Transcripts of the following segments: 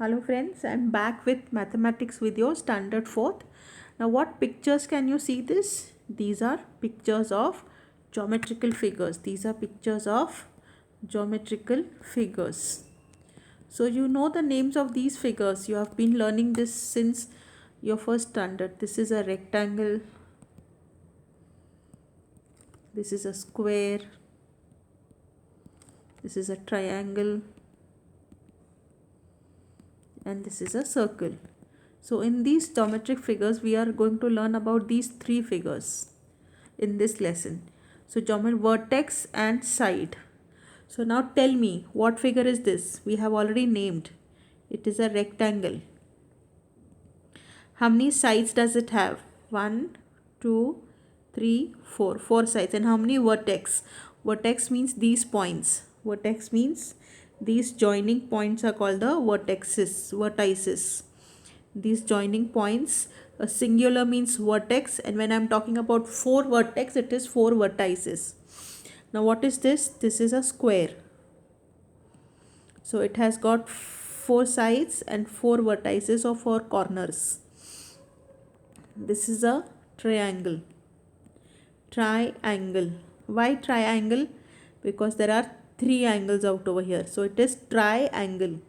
Hello friends, I'm back with mathematics video standard 4th. Now what pictures can you see this? These are pictures of geometrical figures. These are pictures of geometrical figures. So you know the names of these figures. You have been learning this since your first standard. This is a rectangle. This is a square. This is a triangle. And this is a circle. So in these geometric figures, we are going to learn about these three figures in this lesson. So vertex and side. So now tell me, what figure is this? We have already named. It is a rectangle. How many sides does it have? 1, 2, 3, 4. 4 sides. And how many vertex? Vertex means these points. Vertex means these joining points are called the vertices. These joining points, a singular means vertex, and when I'm talking about 4 vertex, it is 4 vertices. Now what is this? This is a square. So it has got 4 sides and 4 vertices or 4 corners. This is a triangle. Triangle. Why triangle? Because there are 3 angles out over here. So it is triangle.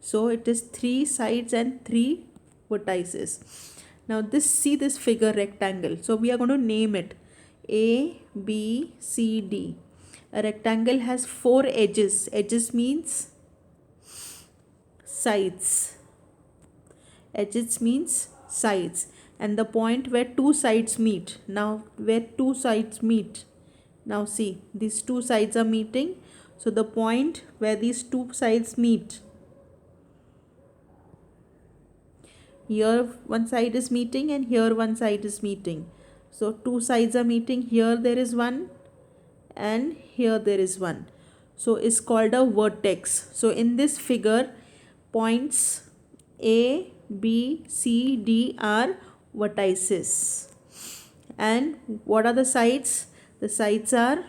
So it is 3 sides and 3 vertices. Now see this figure rectangle. So we are going to name it A, B, C, D. A rectangle has 4 edges. Edges means sides. Edges means sides. And the point where 2 sides meet. Now where 2 sides meet. Now see, these 2 sides are meeting. So the point where these 2 sides meet. Here one side is meeting and here one side is meeting. So 2 sides are meeting. Here there is one and here there is one. So it's called a vertex. So in this figure, points A, B, C, D are vertices. And what are the sides? The sides are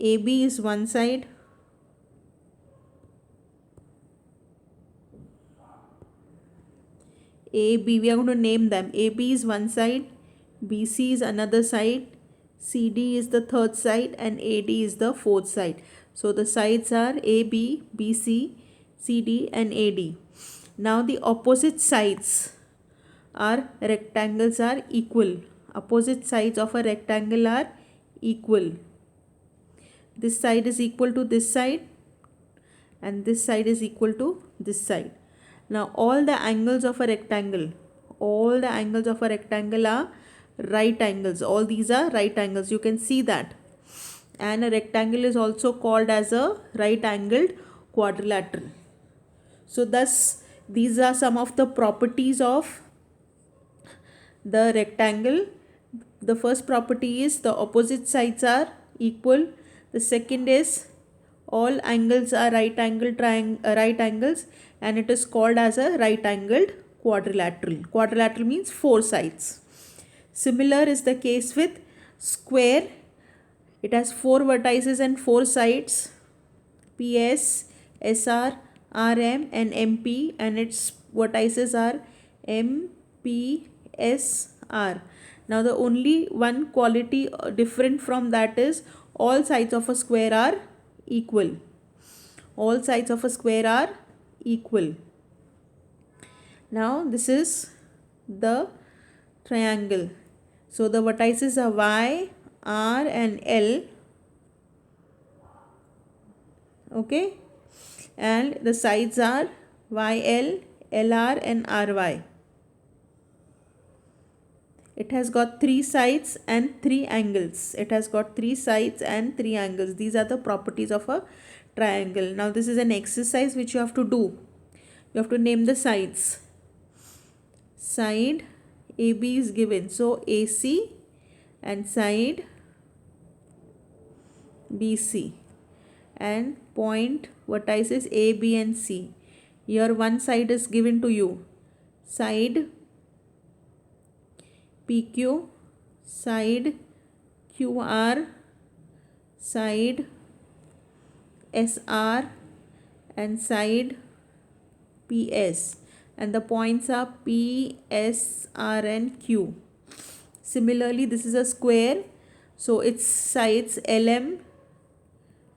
AB is one side, AB, we are going to name them. AB is one side, BC is another side, CD is the third side, and AD is the fourth side. So the sides are AB, BC, CD, and AD. Now the opposite sides are rectangles are equal. Opposite sides of a rectangle are equal. This side is equal to this side, and this side is equal to this side. Now all the angles of a rectangle are right angles. All these are right angles. You can see that. And a rectangle is also called as a right angled quadrilateral. So thus these are some of the properties of the rectangle. The first property is the opposite sides are equal. The second is all angles are right angles, and it is called as a right angled quadrilateral. Quadrilateral means 4 sides. Similar is the case with square. It has 4 vertices and 4 sides, PS, SR, RM and MP, and its vertices are M, P, S, R. Now the only one quality different from that is all sides of a square are equal. All sides of a square are equal. Now this is the triangle. So the vertices are Y, R and L. Okay. And the sides are YL, LR and RY. It has got 3 sides and 3 angles. It has got 3 sides and 3 angles. These are the properties of a triangle. Now this is an exercise which you have to do. You have to name the sides. Side AB is given. So AC and side BC. And point vertices A, B and C. Here one side is given to you. Side PQ, side QR, side SR and side PS, and the points are P, S, R and Q. Similarly, this is a square, so its sides LM,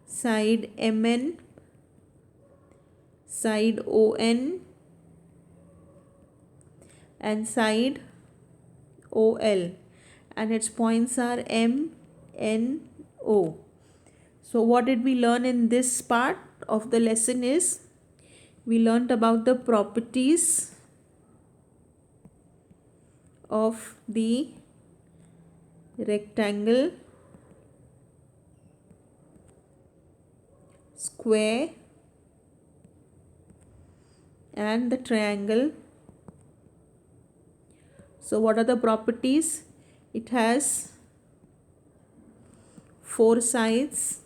side MN, side ON and side OL, and its points are M, N, O. So what did we learn in this part of the lesson is, we learnt about the properties of the rectangle, square and the triangle. So what are the properties? It has 4 sides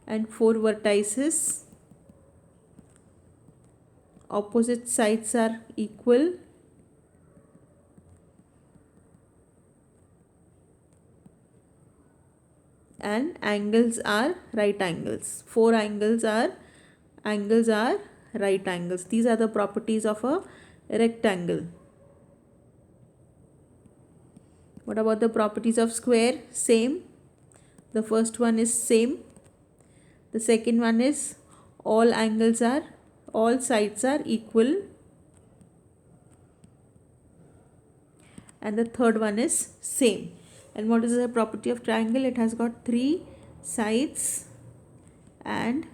and 4 vertices. Opposite sides are equal. And angles are right angles. 4 angles are right angles. These are the properties of a rectangle. What about the properties of square? Same. The first one is same. The second one is all sides are equal. And the third one is same. And what is the property of triangle? It has got 3 sides and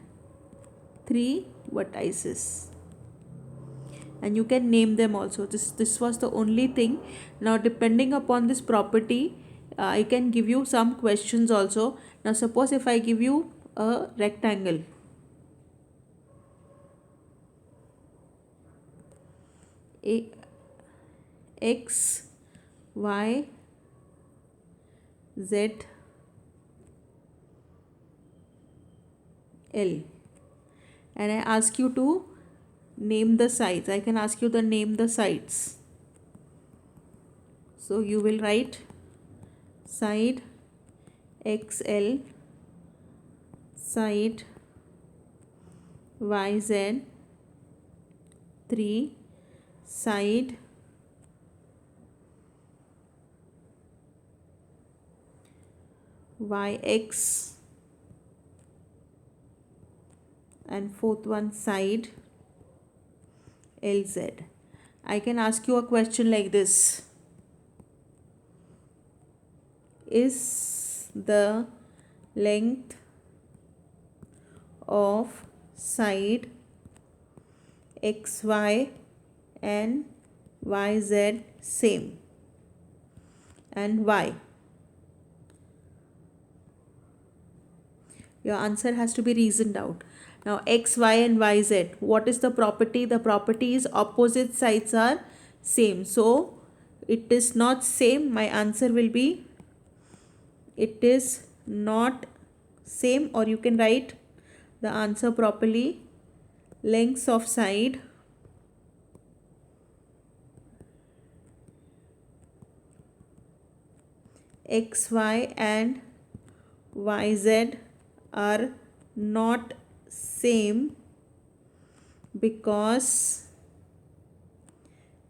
3 vertices. And you can name them also. This was the only thing. Now depending upon this property, I can give you some questions also. Now suppose if I give you a rectangle, X, Y, Z, L, and I ask you to name the sides. I can ask you to name the sides. So you will write side XL, side YZ, 3, side YX, and fourth one side LZ. I can ask you a question like this. Is the length of side XY and YZ same? And why? Your answer has to be reasoned out. Now X, Y and YZ, what is the property? The property is opposite sides are same. So it is not same. My answer will be it is not same, or you can write the answer properly. Lengths of side XY and YZ are not same because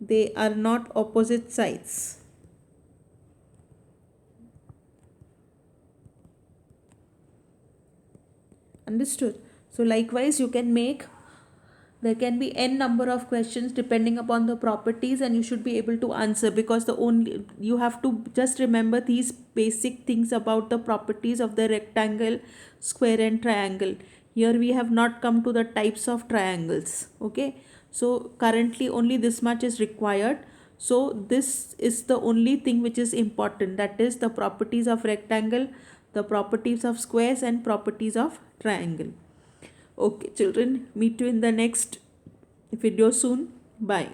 they are not opposite sides. Understood? So likewise you can make, there can be n number of questions depending upon the properties, and you should be able to answer, because you have to just remember these basic things about the properties of the rectangle, square and triangle. Here we have not come to the types of triangles. Okay, so currently only this much is required. So this is the only thing which is important, that is the properties of rectangle, the properties of squares and properties of triangle. Okay children, meet you in the next video soon. Bye.